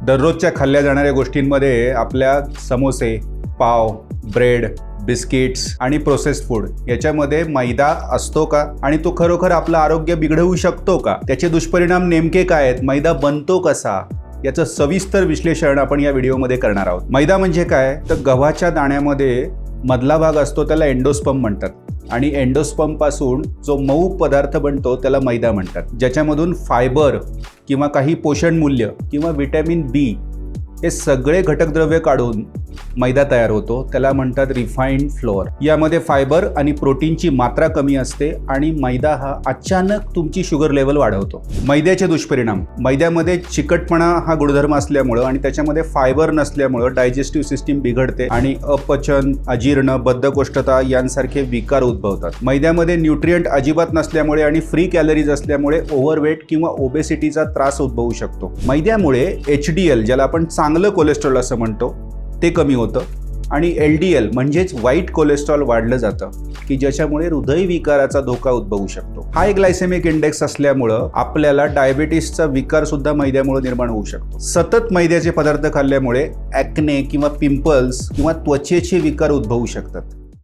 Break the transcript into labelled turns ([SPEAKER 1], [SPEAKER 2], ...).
[SPEAKER 1] दररोजच्या खाल्ल्या जाणाऱ्या गोष्टींमध्ये आपल्या समोसे, पाव, ब्रेड, बिस्किट्स आणि प्रोसेस्ड फूड याच्यामध्ये मैदा असतो का आणि तो खरोखर आपलं आरोग्य बिघडवू शकतो का? त्याचे दुष्परिणाम नेमके काय आहेत? मैदा बनतो कसा? याचं सविस्तर विश्लेषण आपण या व्हिडिओमध्ये करणार आहोत. मैदा म्हणजे काय? तर गव्हाच्या दाण्यामध्ये मधला भाग असतो त्याला एंडोस्पर्म म्हणतात आणि एंडोस्पर्म पासून जो मऊ पदार्थ बनतो त्याला मैदा म्हणतात, ज्याच्यामधून फायबर किंवा काही पोषण मूल्य किंवा व्हिटॅमिन बी हे सगळे घटकद्रव्य काढून मैदा तयार होतो. त्याला म्हणतात रिफाइंड फ्लोअर. यामध्ये फायबर आणि प्रोटीनची मात्रा कमी असते आणि मैदा हा अचानक तुमची शुगर लेवल वाढवतो. मैद्याचे दुष्परिणाम: मैद्यामध्ये चिकटपणा हा गुणधर्म असल्यामुळं आणि त्याच्यामध्ये फायबर नसल्यामुळं डायजेस्टिव्ह सिस्टीम बिघडते आणि अपचन, अजीर्ण, बद्धकोष्ठता यांसारखे विकार उद्भवतात. मैद्यामध्ये न्यूट्रिएंट अजिबात नसल्यामुळे आणि फ्री कॅलरीज असल्यामुळे ओव्हरवेट किंवा ओबेसिटीचा त्रास उद्भवू शकतो. मैद्यामुळे HDL, ज्याला आपण चांगलं कोलेस्ट्रॉल असं म्हणतो, ते कमी होतं आणि LDL म्हणजेच वाईट कोलेस्ट्रॉल वाढलं जातं की ज्याच्यामुळे हृदयविकाराचा धोका उद्भवू शकतो. हाय ग्लायसेमिक इंडेक्स असल्यामुळं आपल्याला डायबिटीसचा विकार सुद्धा मैद्यामुळे निर्माण होऊ शकतो. सतत मैद्याचे पदार्थ खाल्ल्यामुळे ॲक्ने किंवा पिंपल्स किंवा त्वचेचे विकार उद्भवू शकतात.